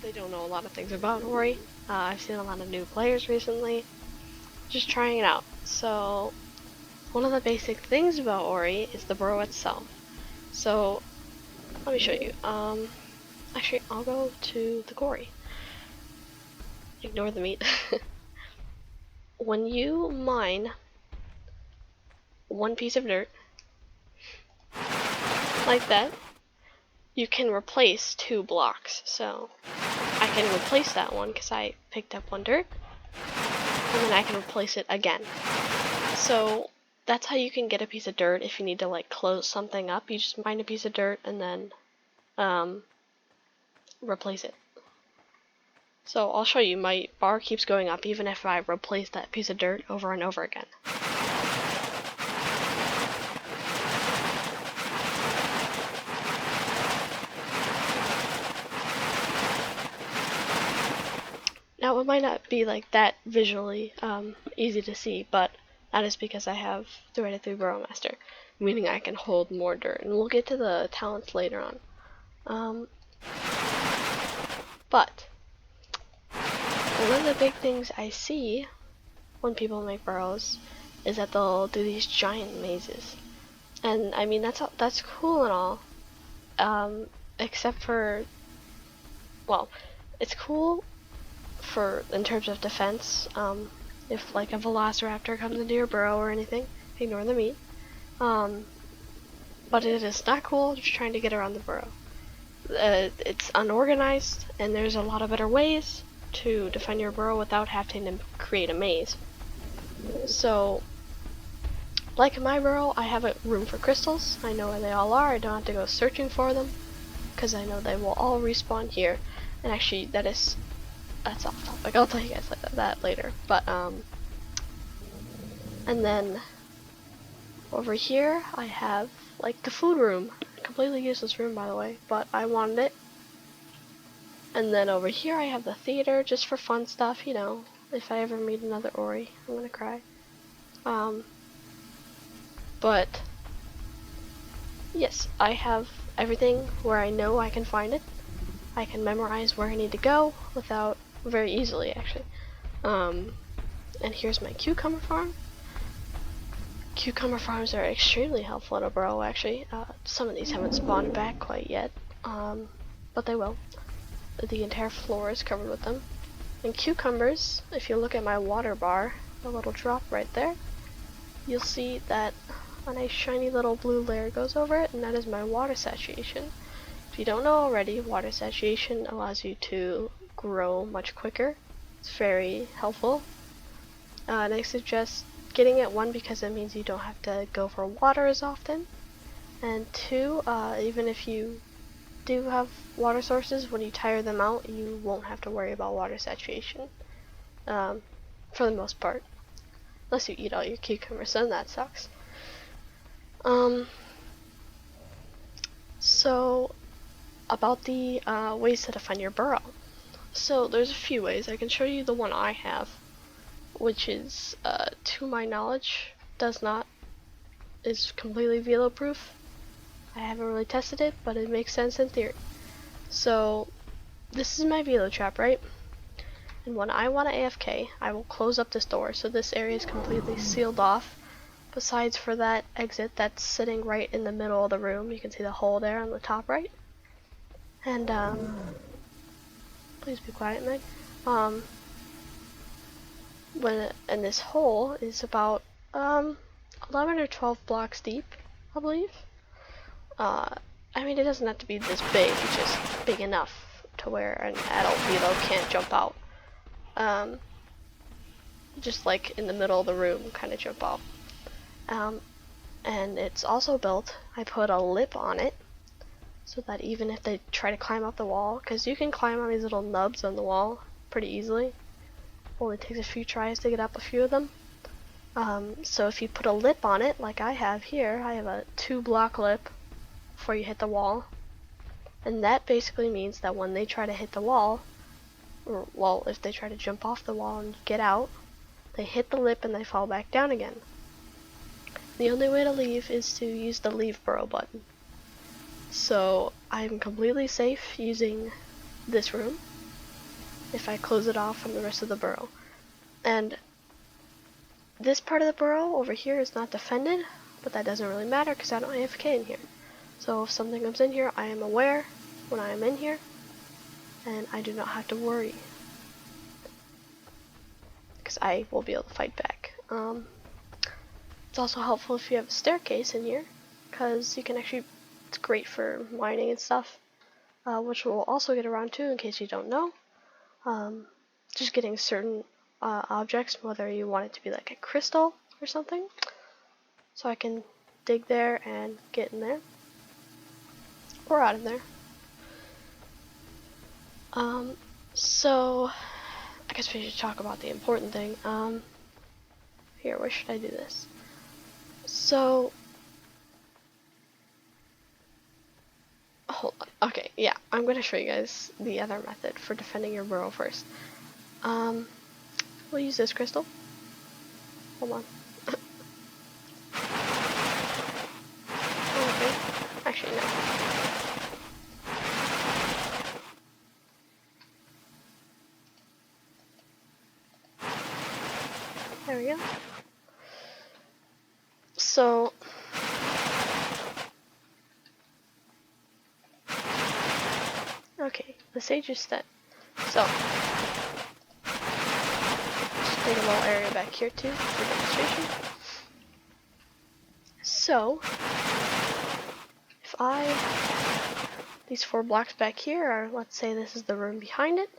they don't know a lot of things about Ori. I've seen a lot of new players recently, just trying it out. So one of the basic things about Ori is the burrow itself. So let me show you. Actually, I'll go to the quarry. Ignore the meat. When you mine one piece of dirt, like that, you can replace 2 blocks. So I can replace that one because I picked up 1 dirt, and then I can replace it again. So that's how you can get a piece of dirt if you need to like close something up. You just mine a piece of dirt and then replace it. So I'll show you, my bar keeps going up even if I replace that piece of dirt over and over again. Now it might not be like that visually easy to see, but that is because I have the rarity Burrow Master, meaning I can hold more dirt, and we'll get to the talents later on. But one of the big things I see when people make burrows is that they'll do these giant mazes, and I mean that's cool and all, except for, well, it's cool for in terms of defense. If like a velociraptor comes into your burrow or anything, ignore the meat. But it is not cool just trying to get around the burrow. It's unorganized, and there's a lot of better ways to defend your burrow without having to create a maze. So, like in my burrow, I have a room for crystals. I know where they all are. I don't have to go searching for them because I know they will all respawn here. And actually, that's off topic. I'll tell you guys that later. But and then over here I have like the food room. Completely useless room, by the way, but I wanted it. And then over here I have the theater, just for fun stuff, you know. If I ever meet another Ori, I'm gonna cry. But yes, I have everything where I know I can find it. I can memorize where I need to go without very easily, actually. And here's my cucumber farm. Cucumber farms are extremely helpful in a burrow, actually. Some of these haven't spawned back quite yet, but they will. The entire floor is covered with them. And cucumbers, if you look at my water bar, a little drop right there, you'll see that a nice shiny little blue layer goes over it, and that is my water saturation. If you don't know already, water saturation allows you to grow much quicker. It's very helpful. And I suggest getting it, 1, because it means you don't have to go for water as often, and 2, even if you do have water sources, when you tire them out, you won't have to worry about water saturation, for the most part, unless you eat all your cucumbers, then that sucks. So about the ways to defend your burrow. So there's a few ways. I can show you the one I have, which is, to my knowledge, is completely velo proof. I haven't really tested it, but it makes sense in theory. So this is my velo trap, right? And when I want to AFK, I will close up this door, so this area is completely sealed off. Besides for that exit that's sitting right in the middle of the room, you can see the hole there on the top right. And please be quiet, Meg. And this hole is about 11 or 12 blocks deep, I believe. I mean, it doesn't have to be this big, it's just big enough to where an adult velo can't jump out. Just like in the middle of the room, kind of jump out. And it's also built, I put a lip on it, so that even if they try to climb up the wall, because you can climb on these little nubs on the wall pretty easily. Only takes a few tries to get up a few of them. So if you put a lip on it, like I have here, I have a 2-block lip before you hit the wall. And that basically means that when they try to hit the wall, or, well, if they try to jump off the wall and get out, they hit the lip and they fall back down again. The only way to leave is to use the leave burrow button. So I'm completely safe using this room. if I close it off from the rest of the burrow. And this part of the burrow over here is not defended, but that doesn't really matter because I don't AFK in here. So if something comes in here, I am aware when I am in here, and I do not have to worry because I will be able to fight back. It's also helpful if you have a staircase in here, because you can actually, it's great for mining and stuff, which we'll also get around to in case you don't know. Just getting certain objects, whether you want it to be like a crystal or something, so I can dig there and get in there, or out of there. So I guess we should talk about the important thing. Here, where should I do this? So, hold on. Okay, yeah, I'm gonna show you guys the other method for defending your burrow first. We'll use this crystal. Hold on. Okay, actually no. There we go. So, okay, the sage is set. So, just take a little area back here too for demonstration. So, if these 4 blocks back here are, let's say this is the room behind it,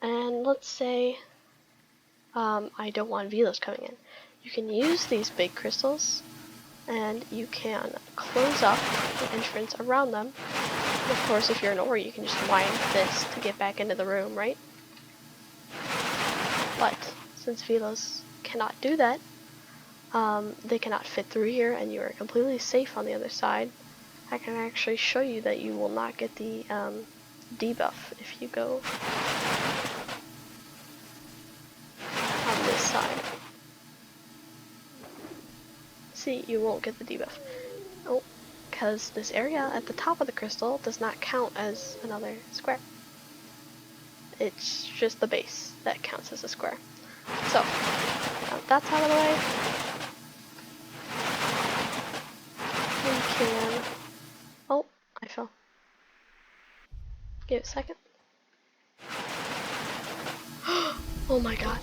and let's say I don't want velos coming in. You can use these big crystals, and you can close up the entrance around them. And of course, if you're an Ori, you can just mine this to get back into the room, right? But since velos cannot do that, they cannot fit through here, and you are completely safe on the other side. I can actually show you that you will not get the debuff if you go on this side. See, you won't get the debuff. Oh, because this area at the top of the crystal does not count as another square. It's just the base that counts as a square. So, now that's out of the way. We can... Oh, I fell. Give it a second. Oh my god.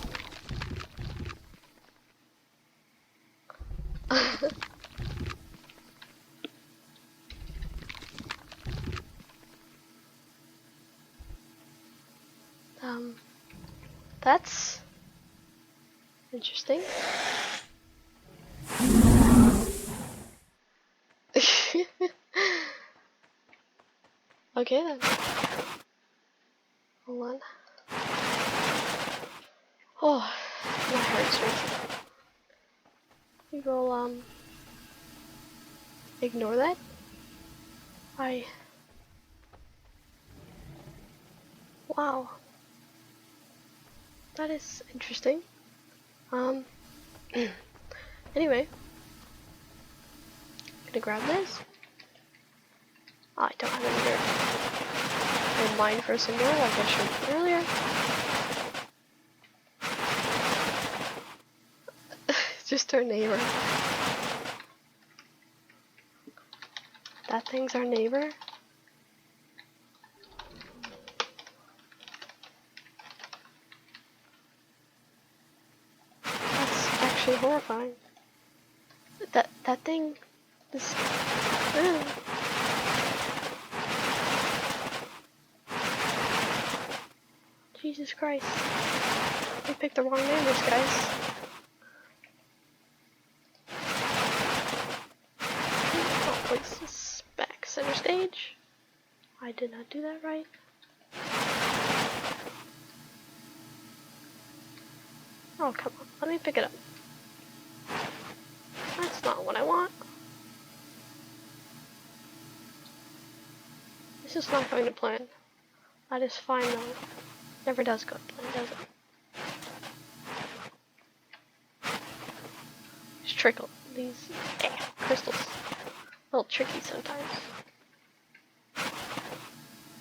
That's interesting. Okay then. Hold on. Oh, my heart's racing. We will ignore that. Wow. That is interesting. Anyway. Gonna grab this. Oh, I don't have any dirt. I'll mine for some more like I showed earlier. Just our neighbor. That thing's our neighbor. That's actually horrifying. That thing is... Jesus Christ. We picked the wrong neighbors, guys. I'll place this back center stage. I did not do that right. Oh, come on. Let me pick it up. That's not what I want. This is not going to plan. That is fine though. Never does go to plan, does it? Just trickle. These crystals. A little tricky sometimes.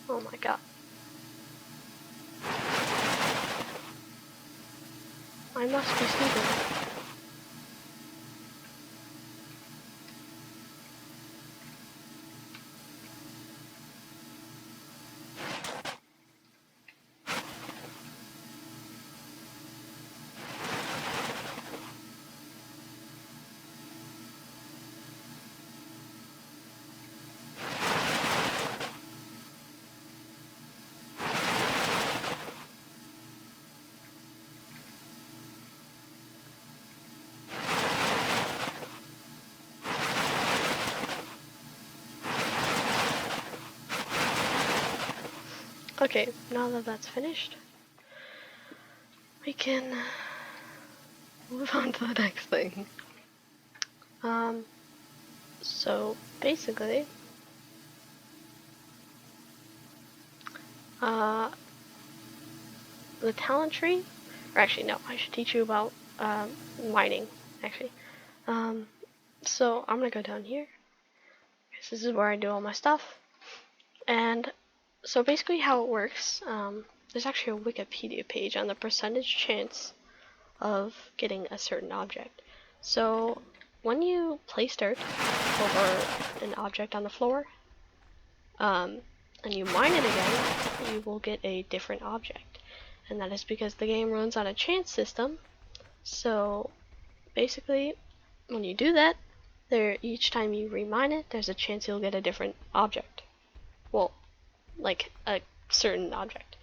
Oh my god. I must be stupid. Okay, now that that's finished, we can move on to the next thing. So basically, the talent tree, or actually no, I should teach you about mining, actually. So I'm gonna go down here. This is where I do all my stuff. And so basically how it works, there's actually a Wikipedia page on the percentage chance of getting a certain object. So when you place dirt over an object on the floor, and you mine it again, you will get a different object. And that is because the game runs on a chance system. So basically, when you do that, each time you remine it, there's a chance you'll get a different object. Well, like a certain object.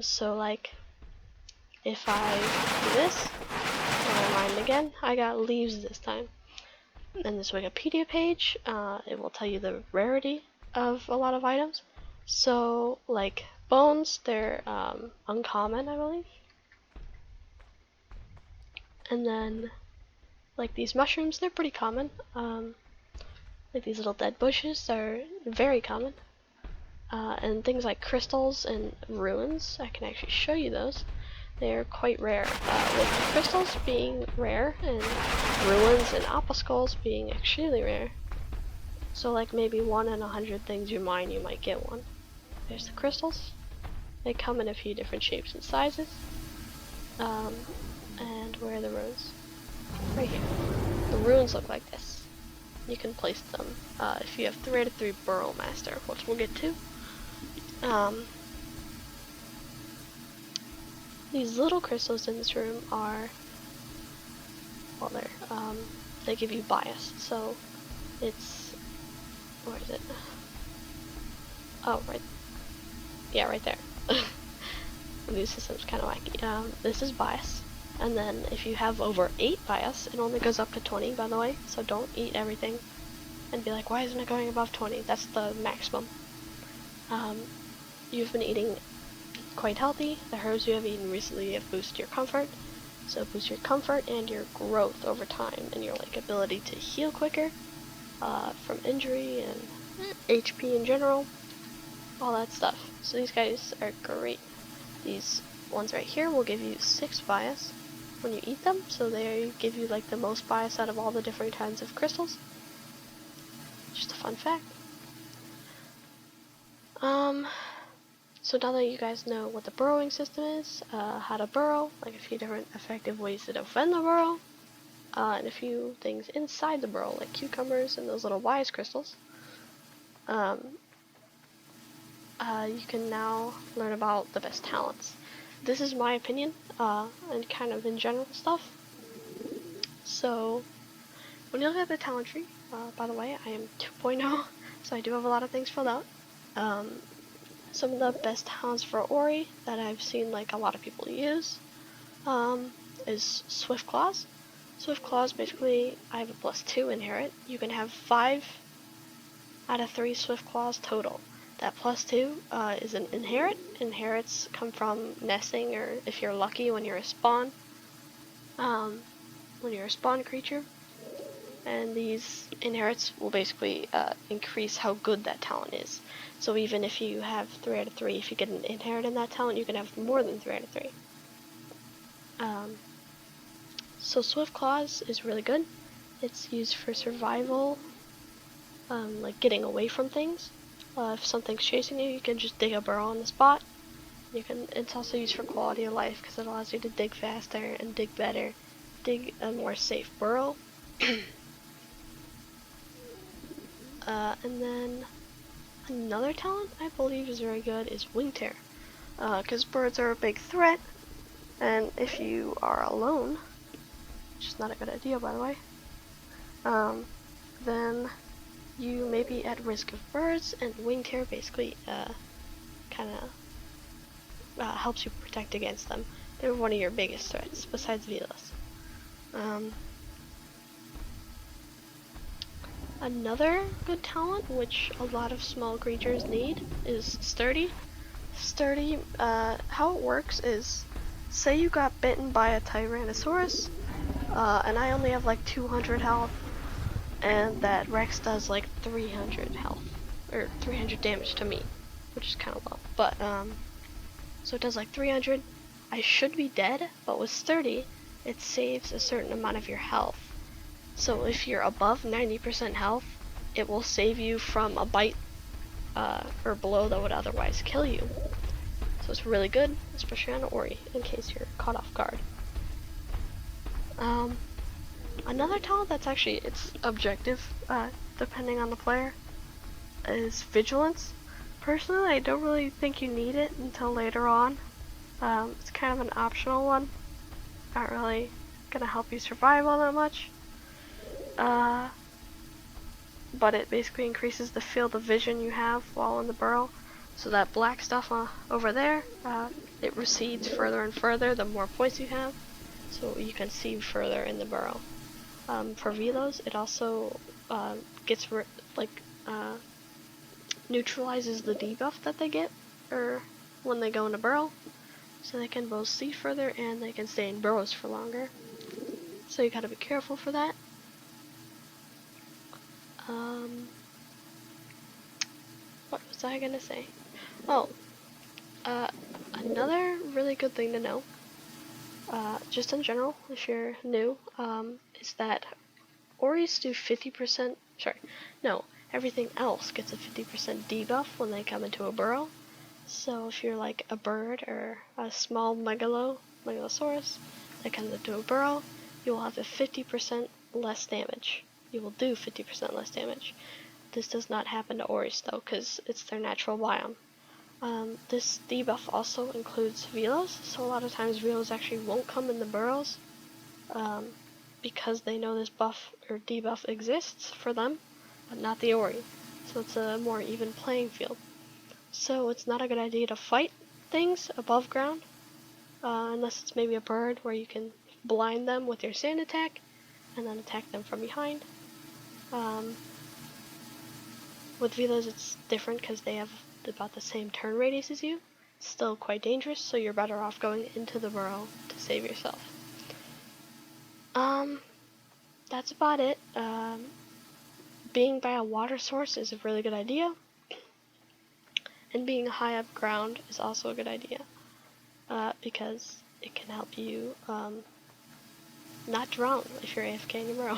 So like, if I do this, and I mine it again, I got leaves this time. In this Wikipedia page, it will tell you the rarity of a lot of items. So, like bones, they're uncommon, I believe. And then, like these mushrooms, they're pretty common. Like these little dead bushes are very common. And things like crystals and ruins, I can actually show you those. They're quite rare, with crystals being rare and ruins and opal being extremely rare. So like maybe 1 in 100 things you mine, you might get one. There's the crystals. They come in a few different shapes and sizes. And where are the runes? Right here. The runes look like this. You can place them if you have 3 out of 3 Burrow Master, which we'll get to. These little crystals in this room are, well, they give you bias. So it's, where is it? Oh, right. Yeah, right there. This system's kind of wacky. This is bias. And then if you have over 8 bias, it only goes up to 20, by the way. So don't eat everything and be like, why isn't it going above 20? That's the maximum. You've been eating quite healthy. The herbs you have eaten recently have boosted your comfort. So boost your comfort and your growth over time, and your like ability to heal quicker from injury and HP in general, all that stuff. So these guys are great. These ones right here will give you 6 bias when you eat them, so they give you like the most bias out of all the different kinds of crystals. Just a fun fact. So now that you guys know what the burrowing system is, how to burrow, like a few different effective ways to defend the burrow, and a few things inside the burrow, like cucumbers and those little wise crystals, you can now learn about the best talents. This is my opinion, and kind of in general stuff. So, when you look at the talent tree, by the way, I am 2.0, so I do have a lot of things filled out. Some of the best talents for Ori that I've seen like a lot of people use is Swift Claws. Swift Claws, basically, I have a +2 inherit. You can have 5 out of 3 Swift Claws total. That +2 is an inherit. Inherits come from nesting, or if you're lucky when you're a spawn. When you're a spawn creature. And these inherits will basically increase how good that talent is. So even if you have 3 out of 3, if you get an inherit in that talent, you can have more than 3 out of 3. So Swift Claws is really good. It's used for survival, like getting away from things. If something's chasing you, you can just dig a burrow on the spot, It's also used for quality of life because it allows you to dig faster and dig better, dig a more safe burrow. And then another talent I believe is very good is wing tear, because birds are a big threat, and if you are alone, which is not a good idea by the way, then you may be at risk of birds, and wing tear basically kind of helps you protect against them. They're one of your biggest threats besides Velas. Another good talent, which a lot of small creatures need, is sturdy. Sturdy, how it works is, say you got bitten by a Tyrannosaurus, and I only have like 200 health, and that Rex does like 300 health, or 300 damage to me, which is kind of low, but, so it does like 300, I should be dead, but with sturdy, it saves a certain amount of your health. So if you're above 90% health, it will save you from a bite or blow that would otherwise kill you. So it's really good, especially on Ori, in case you're caught off guard. Another talent that's actually, it's objective, depending on the player, is Vigilance. Personally, I don't really think you need it until later on. It's kind of an optional one. Not really gonna help you survive all that much. But it basically increases the field of vision you have while in the burrow. So that black stuff over there, it recedes further and further the more points you have, so you can see further in the burrow. For Velos, it also neutralizes the debuff that they get when they go in a burrow, so they can both see further and they can stay in burrows for longer. So you gotta be careful for that. What was I gonna say? Oh, another really good thing to know, just in general, if you're new, is that Oris do 50%, everything else gets a 50% debuff when they come into a burrow. So if you're like a bird or a small megalosaurus that comes into a burrow, you will have a 50% less damage. You will do 50% less damage. This does not happen to Oris though, because it's their natural biome. This debuff also includes Velos, so a lot of times Velos actually won't come in the burrows, because they know this buff or debuff exists for them, but not the Ori. So it's a more even playing field. So it's not a good idea to fight things above ground, unless it's maybe a bird where you can blind them with your sand attack, and then attack them from behind. With Velos it's different because they have about the same turn radius as you. It's still quite dangerous, so you're better off going into the burrow to save yourself. That's about it. Being by a water source is a really good idea, and being high up ground is also a good idea, because it can help you not drown if you're AFK in your burrow.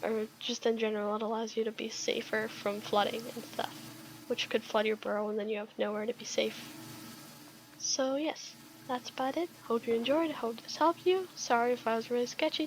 Or just in general, it allows you to be safer from flooding and stuff, which could flood your burrow and then you have nowhere to be safe. So yes, that's about it. Hope you enjoyed. Hope this helped you. Sorry if I was really sketchy.